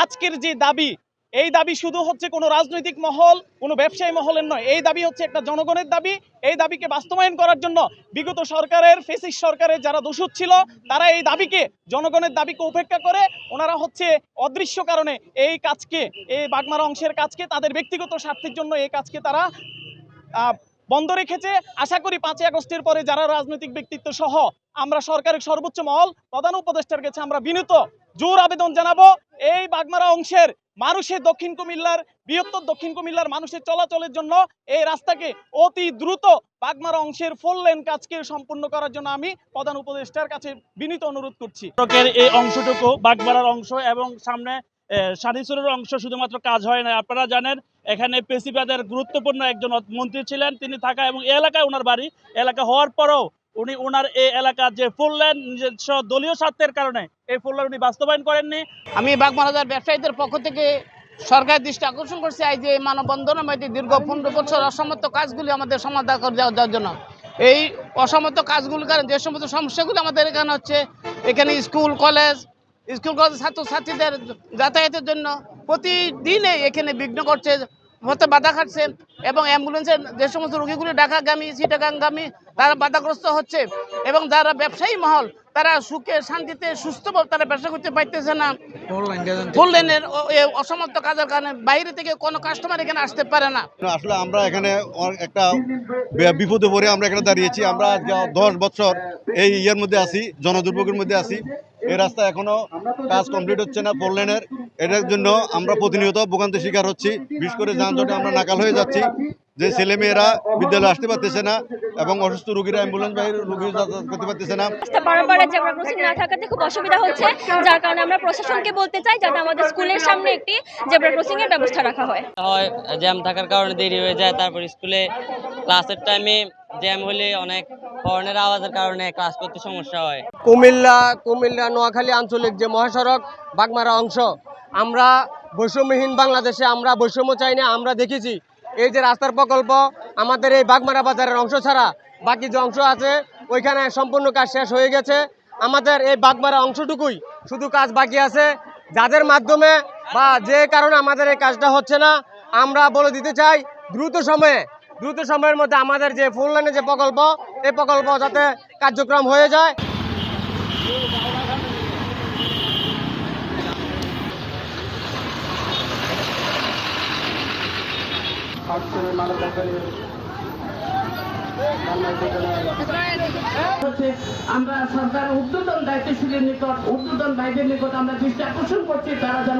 আজকের যে দাবি, এই দাবি শুধু হচ্ছে কোনো রাজনৈতিক মহল, কোনো ব্যবসায়ী মহলের নয়। এই দাবি হচ্ছে একটা জনগণের দাবি। এই দাবিকে বাস্তবায়ন করার জন্য বিগত সরকারের, ফ্যাসিস্ট সরকারের যারা দোষর ছিল, তারা এই দাবিকে, জনগণের দাবিকে উপেক্ষা করে ওনারা হচ্ছে অদৃশ্য কারণে এই কাজকে, এই বাগমারা অংশের কাজকে, তাদের ব্যক্তিগত স্বার্থের জন্য এই কাজকে তারা বন্ধ রেখেছে। আশা করি 5ই আগস্টের পরে যারা রাজনৈতিক ব্যক্তিত্ব সহ আমরা সরকারের সর্বোচ্চ মহল, প্রধান উপদেষ্টার কাছে আমরা বিনীত জোর আবেদন জানাবো, এই বাগমারা অংশের মানুষের, দক্ষিণ কুমিল্লার, বৃহত্তর দক্ষিণ কুমিল্লার মানুষের চলাচলের জন্য এই রাস্তাকে অতি দ্রুত বাগমারা অংশের 4 লেন কাজকে সম্পূর্ণ করার জন্য আমি প্রধান উপদেষ্টার কাছে বিনীত অনুরোধ করছি। সড়কের এই অংশটুকু বাগমারার অংশ এবং সামনে সানিসুরের অংশ শুধুমাত্র কাজ হয় না। আপনারা জানেন এখানে পেশিবাদের গুরুত্বপূর্ণ একজন মন্ত্রী ছিলেন, তিনি থাকা এবং এই এলাকায় ওনার বাড়ি, এলাকা হওয়ার পরেও উনি ওনার এই এলাকার যে 4 লেন নিজস্ব দলীয় স্বার্থের কারণে এই 4 লেন উনি বাস্তবায়ন করেননি। আমি বাগমারার ব্যবসায়ীদের পক্ষ থেকে সরকারের দৃষ্টি আকর্ষণ করছি এই যে মানববন্ধনের মধ্যে দীর্ঘ 15 বছর অসমাপ্ত কাজগুলি আমাদের সমাধান করে দেওয়ার জন্য। এই অসমাপ্ত কাজগুলির কারণে যে সমস্ত সমস্যাগুলি আমাদের এখানে হচ্ছে, এখানে স্কুল কলেজ ছাত্রছাত্রীদের যাতায়াতের জন্য প্রতিদিনে এখানে বিঘ্ন করছে, হতে বাধা খাচ্ছে, এবং অ্যাম্বুলেন্সের যে সমস্ত রোগীগুলি ঢাকাগামী, চিটাগাংগামী, তারা বাধাগ্রস্ত হচ্ছে, এবং যারা ব্যবসায়ী মহল তারা সুখে শান্তিতে সুস্থভাবে তারা ব্যবসা করতে পারতেছে না। 4 লেনের অসমাপ্ত কাজের কারণে বাইরে থেকে কোনো কাস্টমার এখানে আসতে পারে না। আসলে আমরা এখানে একটা বিপদে পড়ে আমরা এখানে দাঁড়িয়েছি। আমরা 10 বছর এই ইয়ের মধ্যে আছি, জনদুর্ভোগের মধ্যে আছি। এই রাস্তা এখনো কাজ কমপ্লিট হচ্ছে না 4 লেনের। এটার জন্য আমরা প্রতিনিয়ত ভোগান্তির শিকার হচ্ছি। বিশেষ করে যানজটে আমরা নাকাল হয়ে যাচ্ছি, যে ছেলেমেয়েরা বিদ্যালয়ে আসতে পারতেছে না এবং অসুস্থ রোগীরা অ্যাম্বুলেন্স বাহিনী রোগী যাতায়াত করতে পারতেছে না। রাস্তা পারাপারে জেব্রা ক্রসিং না থাকাতে খুব অসুবিধা হচ্ছে, যার কারণে আমরা প্রশাসনকে বলতে চাই যাতে আমাদের স্কুলের সামনে একটি জেব্রা ক্রসিং এর ব্যবস্থা রাখা হয়। জ্যাম থাকার কারণে দেরি হয়ে যায়, তারপর স্কুলে ক্লাসের টাইমে জ্যাম হলে অনেক হর্নের আওয়াজের কারণে ক্লাস করতে সমস্যা হয়। কুমিল্লা নোয়াখালী আঞ্চলিক যে মহাসড়ক বাগমারা অংশ, আমরা বৈষম্যহীন বাংলাদেশে আমরা বৈষম্য চাই না। আমরা দেখেছি এই যে রাস্তার প্রকল্প আমাদের এই বাগমারা বাজারের অংশ ছাড়া বাকি যে অংশ আছে ওইখানে সম্পূর্ণ কাজ শেষ হয়ে গেছে। আমাদের এই বাগমারা অংশটুকুই শুধু কাজ বাকি আছে, যাদের মাধ্যমে বা যে কারণে আমাদের এই কাজটা হচ্ছে না। আমরা বলে দিতে চাই দ্রুত সময়ের মধ্যে আমাদের যে 4 লেনের যে প্রকল্প, এই প্রকল্প যাতে কার্যক্রম হয়ে যায়। আমরা সরকার ঊর্ধ্বতন দায়িত্বশীলের নিকট, ঊর্ধ্বতন ভাইদের নিকট আমরা দৃষ্টি আকর্ষণ করছি, তারা যেন